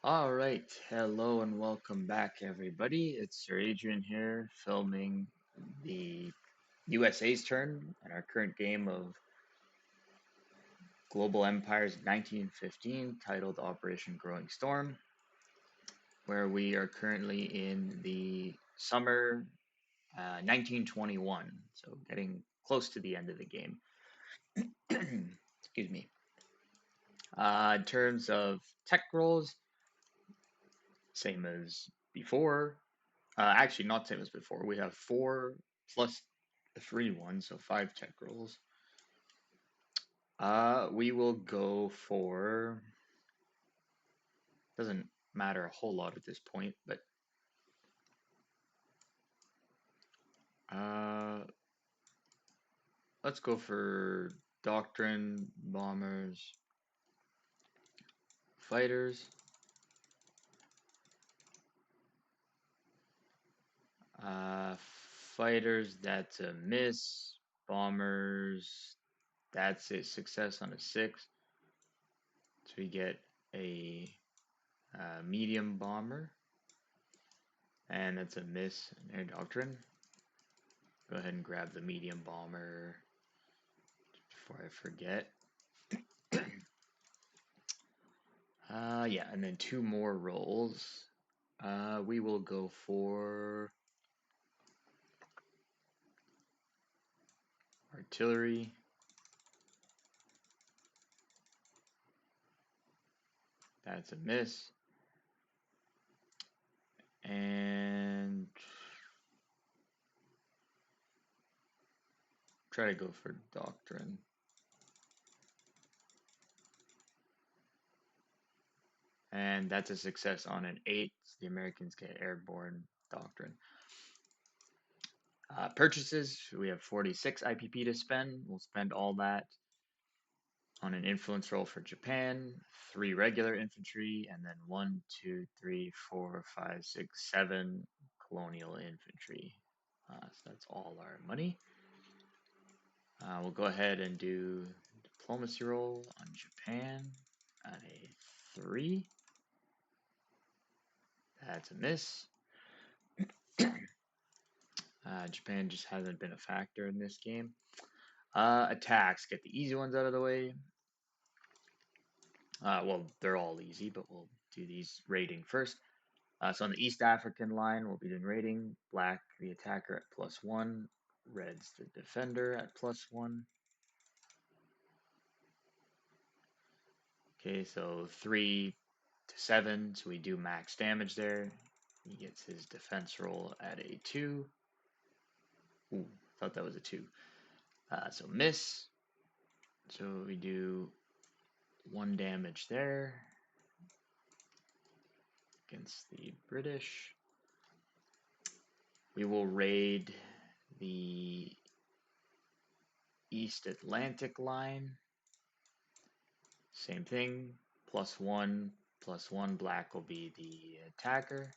All right, hello and welcome back, everybody. It's Sir Adrian here, filming the U.S.A.'s turn in our current game of Global Empires 1915, titled Operation Growing Storm, where we are currently in the summer 1921, so getting close to the end of the game. Excuse me. In terms of tech rolls, same as before. Actually, not same as before. We have four plus the free one, so five tech rolls. We will go for. Doesn't matter a whole lot at this point, but uh, let's go for doctrine, bombers, fighters. Fighters, that's a miss. Bombers, that's a success on a six. So we get a medium bomber. And that's a miss in air doctrine. Go ahead and grab the medium bomber before I forget. Yeah, and then two more rolls. We will go for artillery. That's a miss. And try to go for doctrine. And that's a success on an 8. So the Americans get airborne doctrine. Purchases, we have 46 IPP to spend. We'll spend all that on an influence roll for Japan, 3 regular infantry, and then 1, 2, 3, 4, 5, 6, 7 colonial infantry. So that's all our money. We'll go ahead and do diplomacy roll on Japan at a 3. That's a miss. Japan just hasn't been a factor in this game. Attacks, get the easy ones out of the way. Well, they're all easy, but we'll do these rating first. So on the East African line, we'll be doing rating. Black, the attacker at +1. Red's the defender at +1. Okay, so 3 to 7, so we do max damage there. He gets his defense roll at a 2. Ooh, thought that was a 2. So miss. So we do 1 damage there against the British. We will raid the East Atlantic line. Same thing, +1, black will be the attacker.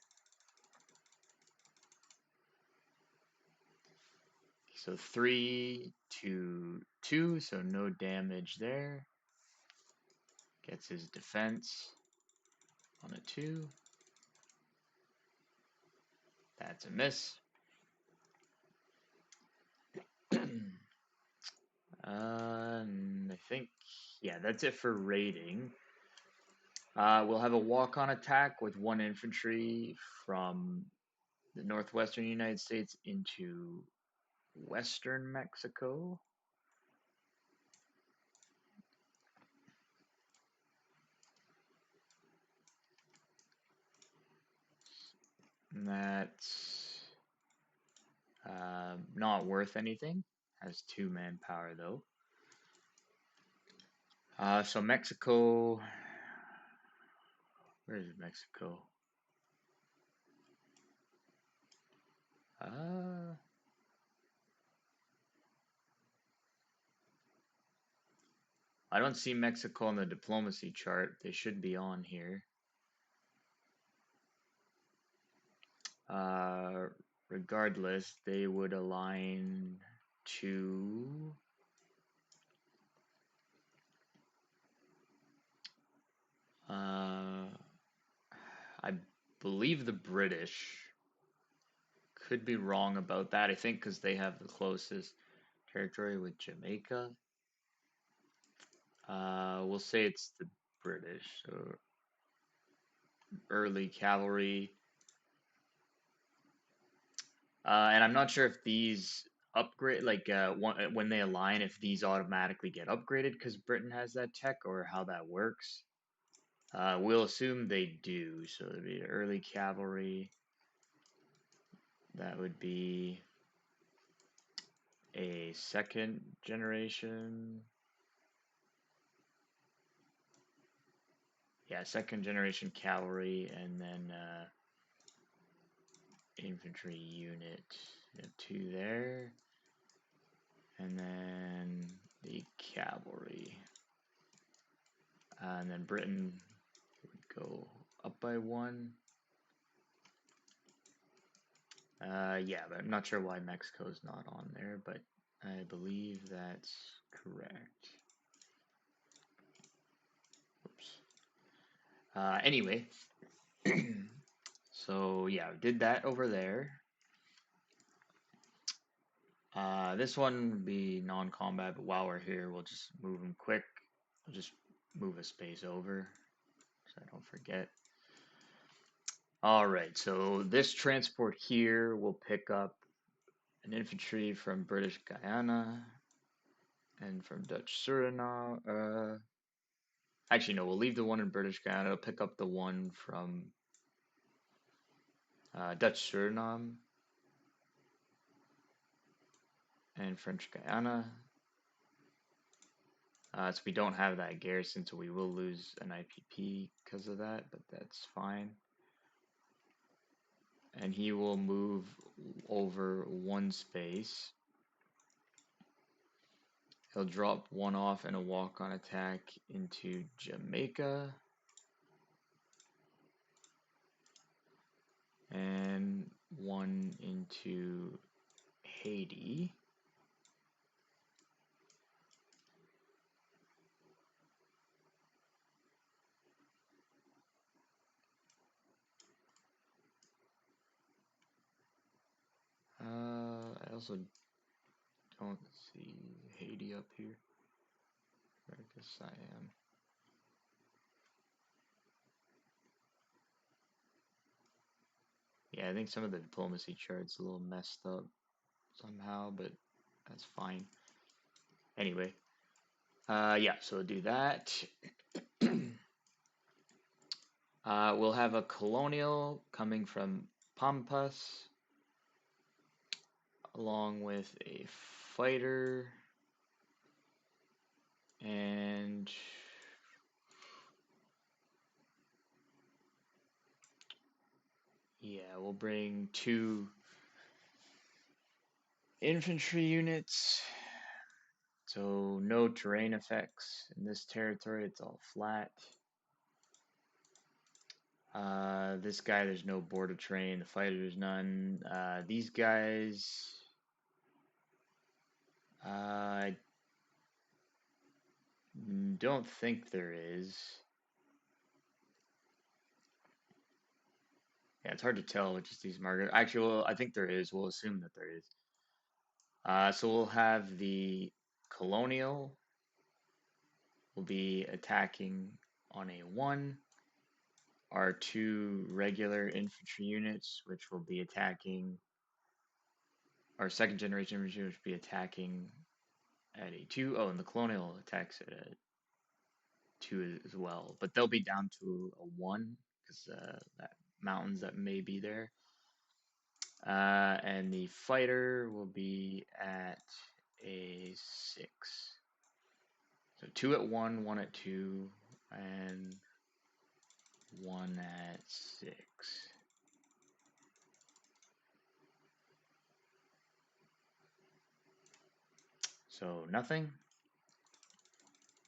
So 3 to 2, so no damage there. Gets his defense on a 2. That's a miss. I think, yeah, that's it for raiding. We'll have a walk-on attack with 1 infantry from the northwestern United States into western Mexico. And that's not worth anything. Has 2 manpower though. So Mexico, where is Mexico? Uh, I don't see Mexico on the diplomacy chart. They should be on here. Uh, Regardless, they would align to uh, I believe the British. Could be wrong about that. I think because they have the closest territory with Jamaica. We'll say it's the British. So early cavalry. And I'm not sure if these upgrade, like when they align, if these automatically get upgraded because Britain has that tech, or how that works. We'll assume they do. So it'd be early cavalry. That would be a second generation. Yeah, second generation cavalry, and then infantry unit. You have two there. And then the cavalry. And then Britain would go up by one. Yeah, but I'm not sure why Mexico's not on there, but I believe that's correct. Oops. Anyway, so yeah, did that over there. This one would be non-combat, but while we're here, we'll just move them quick. We'll just move a space over so I don't forget. All right, so this transport here will pick up an infantry from British Guyana and from Dutch Suriname. Actually, no, we'll leave the one in British Guyana. It'll pick up the one from Dutch Suriname and French Guyana. So we don't have that garrison, so we will lose an IPP because of that, but that's fine. And he will move over one space. He'll drop one off and a walk-on attack into Jamaica. And one into Haiti. I also don't see Haiti up here. I guess I am. Yeah, I think some of the diplomacy chart's a little messed up somehow, but that's fine. Anyway, yeah, so we'll do that. We'll have a colonial coming from Pampas, along with a fighter, and yeah, we'll bring two infantry units. So no terrain effects in this territory, it's all flat. This guy, there's no border terrain, the fighter, there's none. These guys, I don't think there is. Yeah, it's hard to tell with just these markers. Actually, well, I think there is. We'll assume that there is. So we'll have the colonial will be attacking on a 1. Our two regular infantry units, which will be attacking our second generation infantry, which will be attacking at a 2. Oh, and the colonial attacks at a 2 as well. But they'll be down to a 1 because that mountains that may be there. And the fighter will be at a 6. So 2 at 1, 1 at 2, and 1 at 6. So nothing.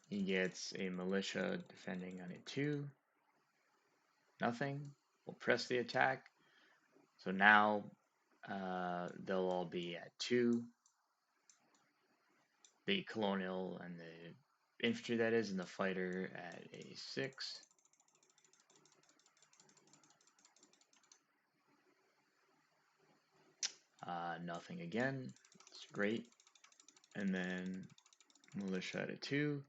He gets a militia defending on a 2. Nothing. We'll press the attack. So now they'll all be at 2. The colonial and the infantry, that is, and the fighter at a 6. Nothing again. It's great. And then militia at a 2.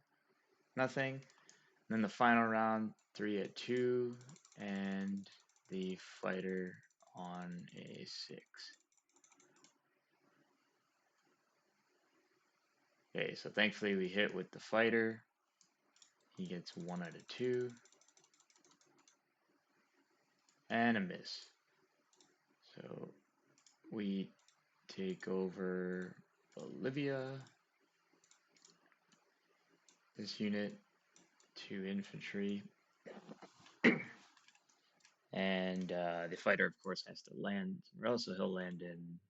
Nothing. And then the final round, 3 at 2. And the fighter on a 6. Okay, so thankfully we hit with the fighter. He gets 1 out of 2. And a miss. So we take over Bolivia. This unit, 2 infantry. And the fighter, of course, has to land, or else he'll land in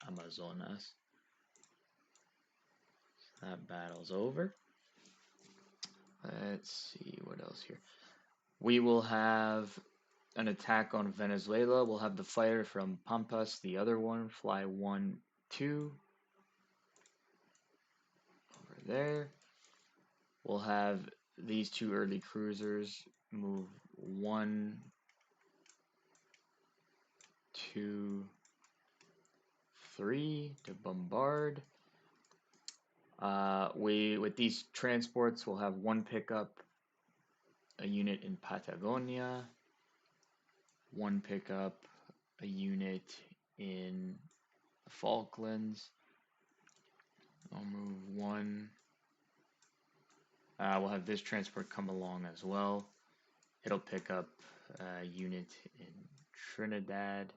Amazonas. So that battle's over. Let's see what else here. We will have an attack on Venezuela. We'll have the fighter from Pampas, the other one, fly 1, 2 over there. We'll have these 2 early cruisers move 1, 2, 3 to bombard. With these transports, we'll have 1 pickup, a unit in Patagonia, 1 pickup, a unit in the Falklands. I'll move 1. We'll have this transport come along as well. It'll pick up a unit in Trinidad.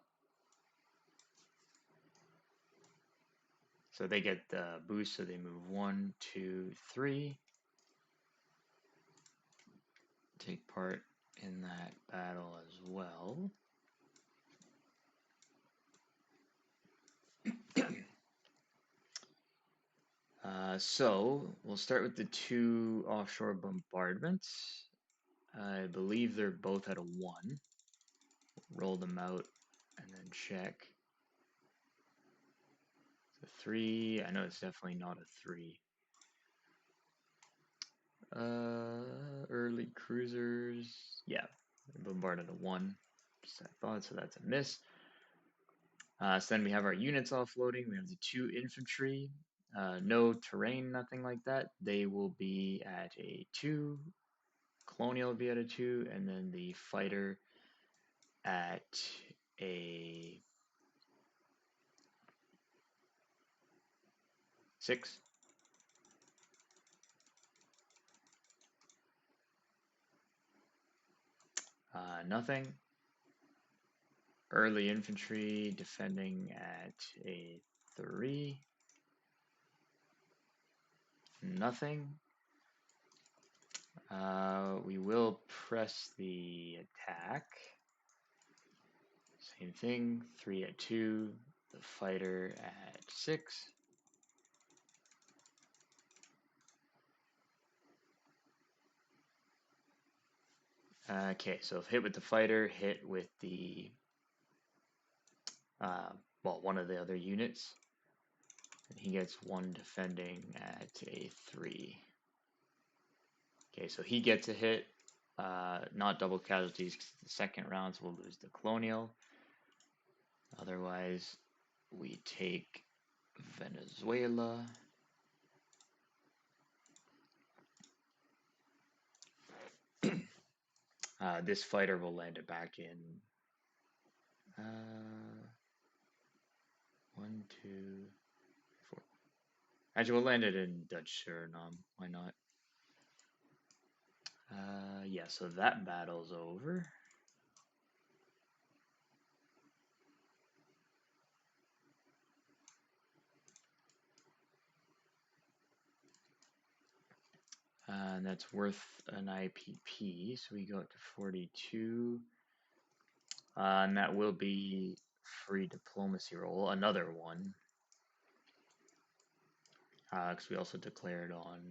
So they get the boost, so they move 1, 2, 3. Take part in that battle as well. So we'll start with the 2 offshore bombardments. I believe they're both at a 1. Roll them out and then check. The 3, I know it's definitely not a 3. Early cruisers, yeah, bombarded a 1. Just I thought, so that's a miss. So then we have our units offloading. We have the 2 infantry. No terrain, nothing like that. They will be at a 2. Colonial will be at a 2, and then the fighter at a 6. Nothing. Early infantry defending at a 3. Nothing. We will press the attack. Same thing. 3 at 2. The fighter at 6. Okay, so if hit with the fighter, hit with the well, one of the other units. And he gets 1 defending at a 3. Okay, so he gets a hit. Not double casualties because the second round, so we'll lose the colonial. Otherwise, we take Venezuela. This fighter will land it back in 1, 2, 4. Actually, we'll land it in Dutch Suriname. Why not? Yeah, so that battle's over. And that's worth an IPP, so we go up to 42. And that will be free diplomacy roll, another one. Because we also declared on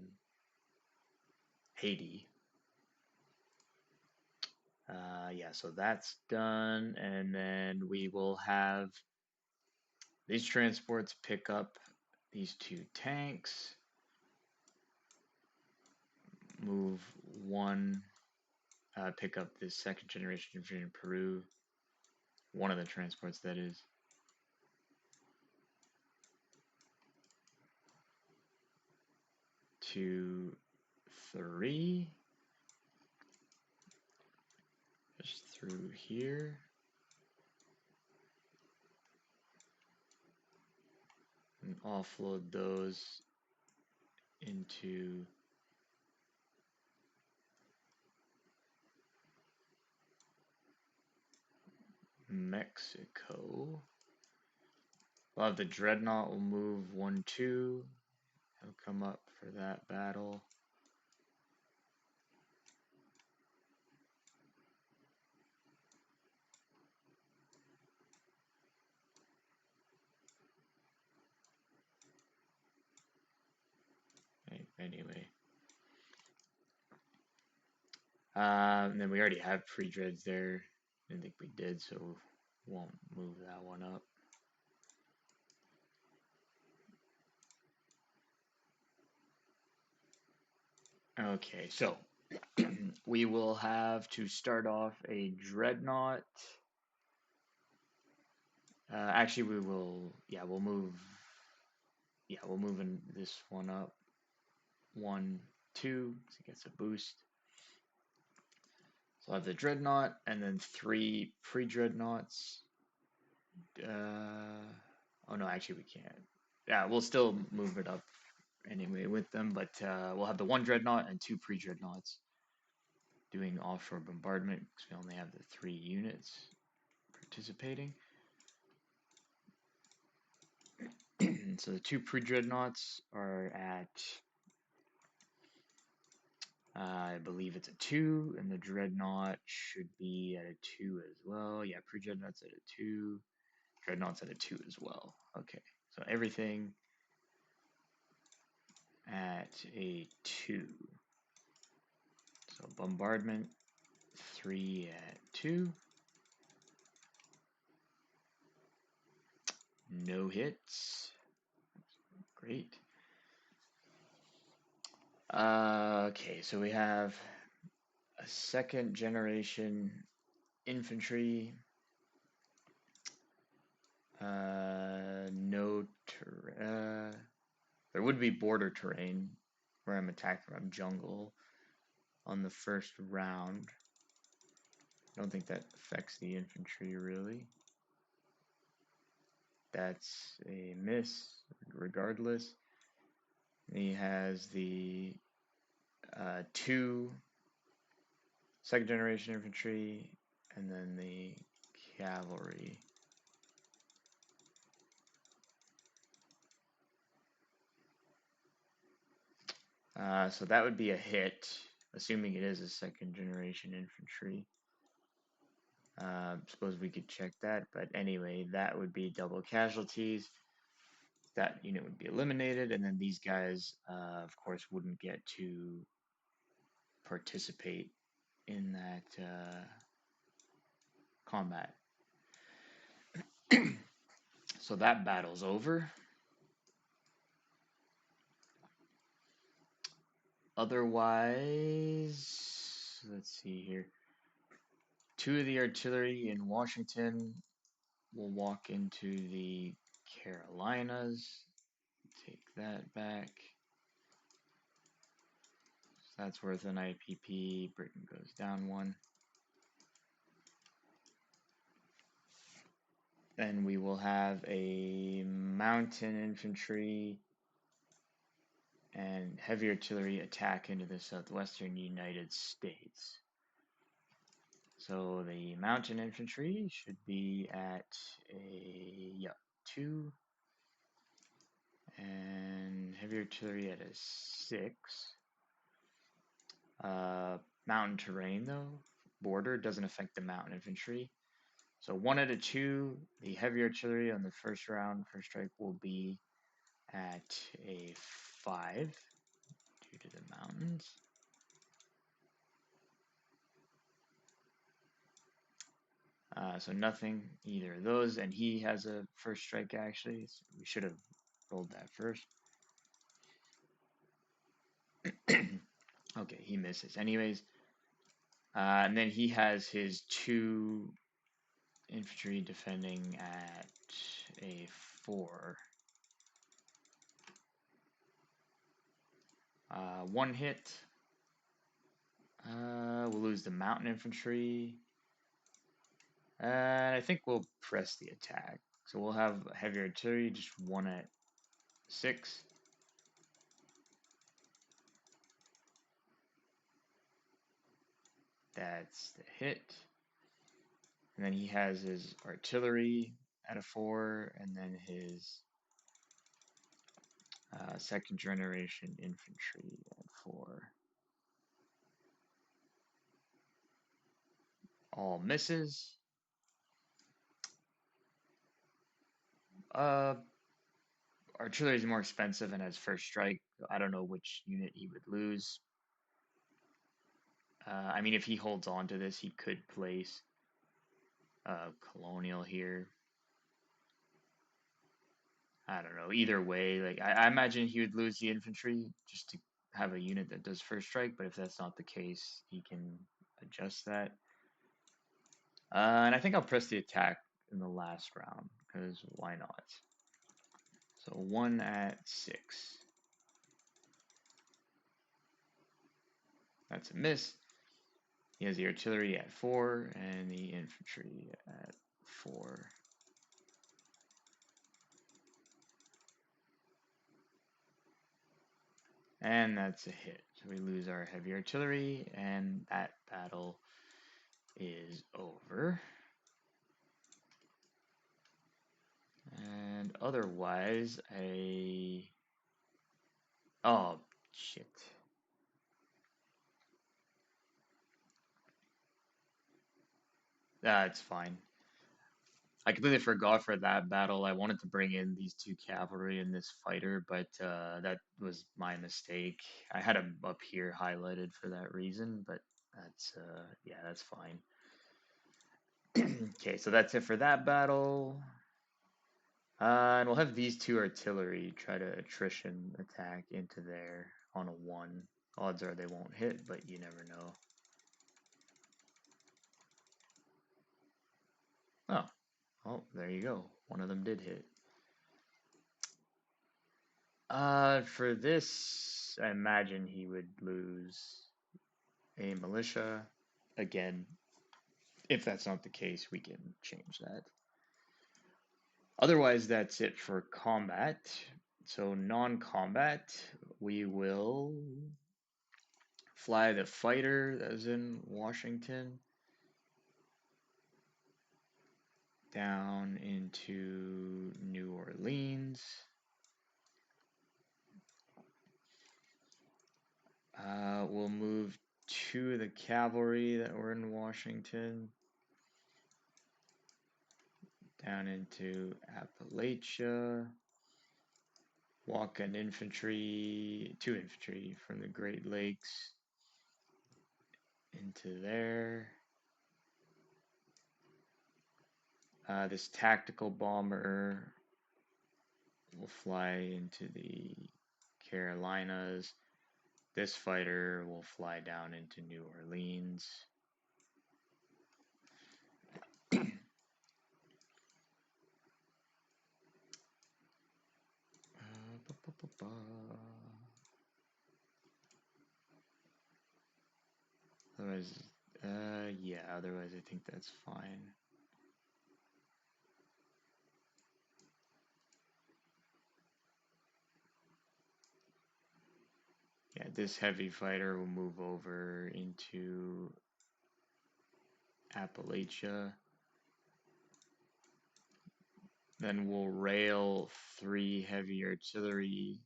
Haiti. Yeah, so that's done, and then we will have these transports pick up these 2 tanks, move 1, pick up this 2nd generation infantry in Peru, one of the transports that is. to 3, just through here. And offload those into Mexico. We'll have the Dreadnought will move 1, 2. He'll come up for that battle. Anyway. And then we already have pre-dreads there. Didn't think we did, so won't move that one up. Okay, so we will have to start off a Dreadnought. Actually, we will, we'll move, we'll move in this one up. 1, 2, so it gets a boost. So I'll have the Dreadnought, and then 3 pre-Dreadnoughts. Oh no, actually we can't. Yeah, we'll still move it up anyway with them, but we'll have the 1 Dreadnought and 2 pre-Dreadnoughts doing offshore bombardment because we only have the 3 units participating. So the 2 pre-Dreadnoughts are at, I believe it's a 2, and the Dreadnought should be at a 2 as well. Yeah, pre-Dreadnought's at a 2, Dreadnought's at a 2 as well. Okay, so everything at a 2. So bombardment, 3 at 2. No hits. Great. Okay, so we have a 2nd generation infantry. No there would be border terrain where I'm attacked from jungle on the first round. I don't think that affects the infantry really. That's a miss regardless. He has the 2 2nd generation infantry and then the cavalry. So that would be a hit, assuming it is a 2nd generation infantry. Suppose we could check that, but anyway, that would be double casualties. That unit would be eliminated, and then these guys, of course, wouldn't get to participate in that combat. So that battle's over. Otherwise, let's see here. 2 of the artillery in Washington will walk into the Carolinas. Take that back. So that's worth an IPP. Britain goes down 1. Then we will have a mountain infantry and heavy artillery attack into the southwestern United States. So the mountain infantry should be at a 2, and heavy artillery at a 6. Mountain terrain though, border doesn't affect the mountain infantry. So 1 at a 2, the heavy artillery on the first round, first strike will be at a 5 due to the mountains. So nothing, either of those, and he has a first strike actually. So we should have rolled that first. Okay, he misses. Anyways, and then he has his 2 infantry defending at a 4. One hit. We'll lose the mountain infantry. And I think we'll press the attack. So we'll have heavy artillery, just one at 6. That's the hit. And then he has his artillery at a 4, and then his second generation infantry at 4. All misses. Uh, Artillery is more expensive and has first strike. I don't know which unit he would lose. I mean, if he holds on to this, he could place Colonial here. I don't know. Either way, like I imagine he would lose the infantry just to have a unit that does first strike. But if that's not the case, he can adjust that. And I think I'll press the attack in the last round because why not? So 1 at 6. That's a miss. He has the artillery at 4 and the infantry at 4. And that's a hit. So we lose our heavy artillery, and that battle is over. And otherwise, oh, shit. That's fine. I completely forgot for that battle. I wanted to bring in these 2 cavalry and this fighter, but that was my mistake. I had them up here highlighted for that reason, but that's yeah, that's fine. Okay, so that's it for that battle. And we'll have these 2 artillery try to attrition attack into there on a 1. Odds are they won't hit, but you never know. Oh, oh, there you go. One of them did hit. For this, I imagine he would lose a militia. Again, if that's not the case, we can change that. Otherwise, that's it for combat. So non-combat, we will fly the fighter that was in Washington down into New Orleans. We'll move 2 of the cavalry that were in Washington down into Appalachia. Walk an infantry, 2 infantry from the Great Lakes into there. This tactical bomber will fly into the Carolinas. This fighter will fly down into New Orleans. Otherwise, yeah, otherwise I think that's fine. Yeah, this heavy fighter will move over into Appalachia. Then we'll rail 3 heavy artillery.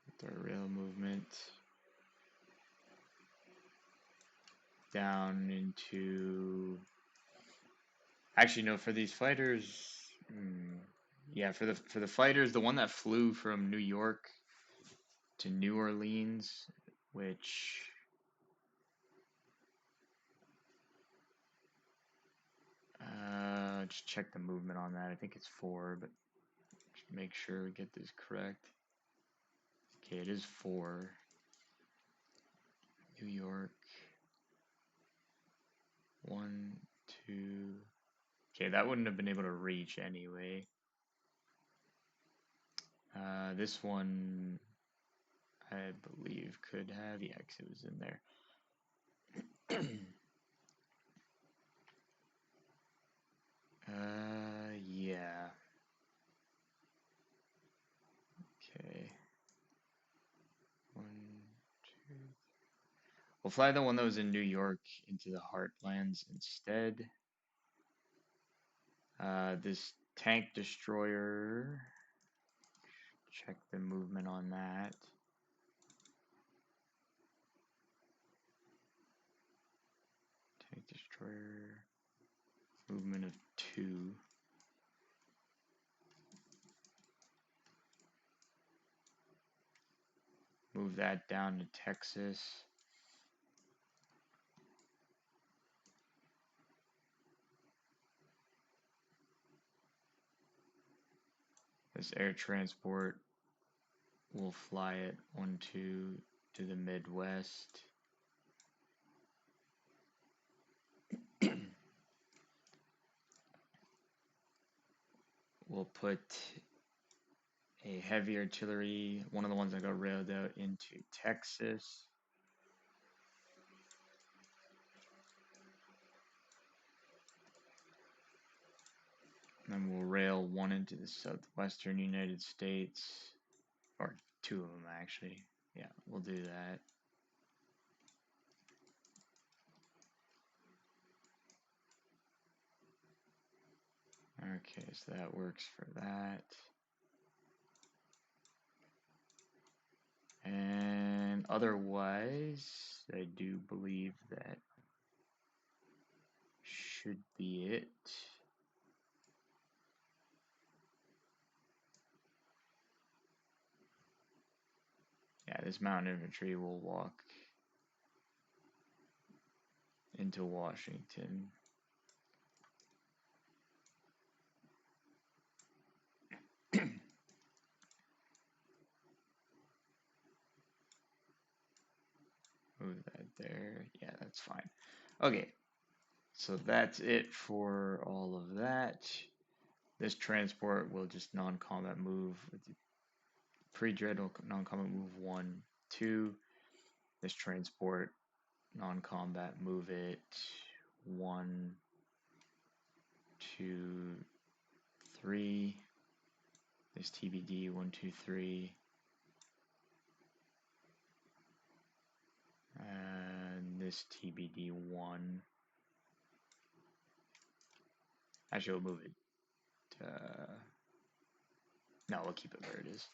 With our rail movement down into. Actually, no. For these fighters, yeah, for the fighters, the one that flew from New York to New Orleans, which just check the movement on that. I think it's 4, but just make sure we get this correct. Okay, it is 4. New York. 1, 2. Okay, that wouldn't have been able to reach anyway. This one, I believe, could have, yeah, 'cause it was in there. Yeah. Okay. One, two. We'll fly the one that was in New York into the Heartlands instead. This tank destroyer, check the movement on that. Tank destroyer, movement of 2. Move that down to Texas. This air transport, we'll fly it 1, 2 to the Midwest. We'll put a heavy artillery, one of the ones that got railed out, into Texas. And we'll rail one into the southwestern United States, or 2 of them actually. Yeah, we'll do that. Okay, so that works for that. And otherwise, I do believe that should be it. Yeah, this mountain infantry will walk into Washington. Move that there. Yeah, that's fine. Okay, so that's it for all of that. This transport will just non-combat move with the pre-dread non-combat move 1, 2. This transport non-combat move it 1, 2, 3. This TBD 1, 2, 3. And this TBD 1. Actually, we'll move it. No, we'll keep it where it is.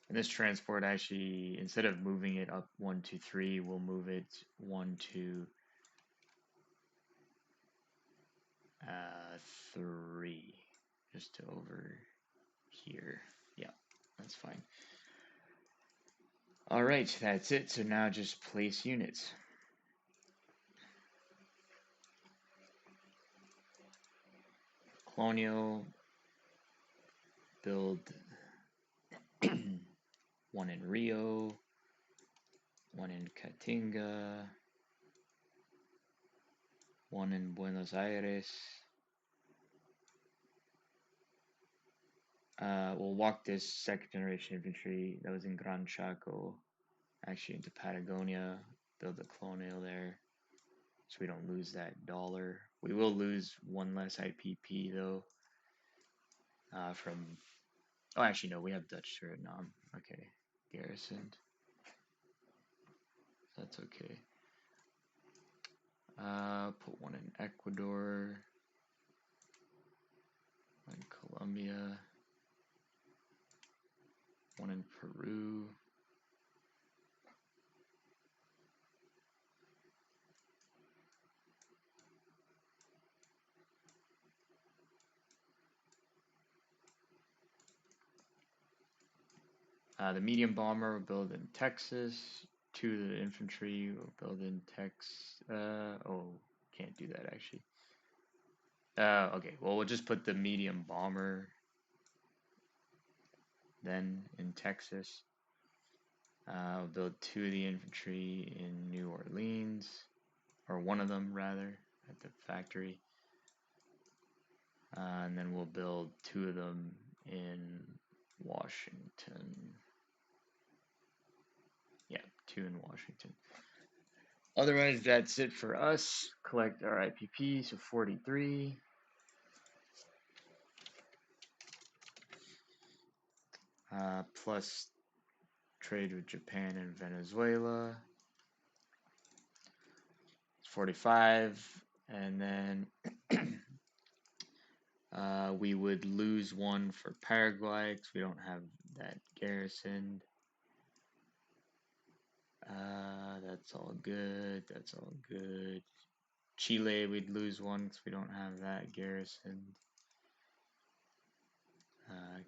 And this transport actually, instead of moving it up 1, 2, 3, we'll move it 1, 2, 3, just to over here. Yeah, that's fine. All right, that's it. So now just place units. Colonial, build one in Rio, one in Caatinga, one in Buenos Aires. We'll walk this second generation infantry that was in Gran Chaco actually into Patagonia, build a colonial there so we don't lose that dollar. We will lose 1 less IPP though from, oh actually no, we have Dutch Suriname. Okay, garrisoned. That's okay. Put one in Ecuador, one in Colombia, one in Peru. The medium bomber will build in Texas. 2 of the infantry will build in Texas. Oh, can't do that actually. Okay, well we'll just put the medium bomber then in Texas. We'll build 2 of the infantry in New Orleans, or one of them rather, at the factory. And then we'll build 2 of them in Washington. Yeah, 2 in Washington. Otherwise, that's it for us. Collect our IPP, so 43. Plus trade with Japan and Venezuela. It's 45. And then we would lose 1 for Paraguay because we don't have that garrisoned. That's all good. That's all good. Chile, we'd lose 1 because we don't have that garrisoned.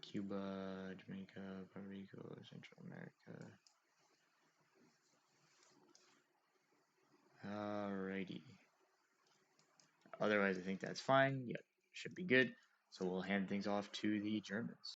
Cuba, Jamaica, Puerto Rico, Central America. Alrighty. Otherwise, I think that's fine. Yep, should be good. So we'll hand things off to the Germans.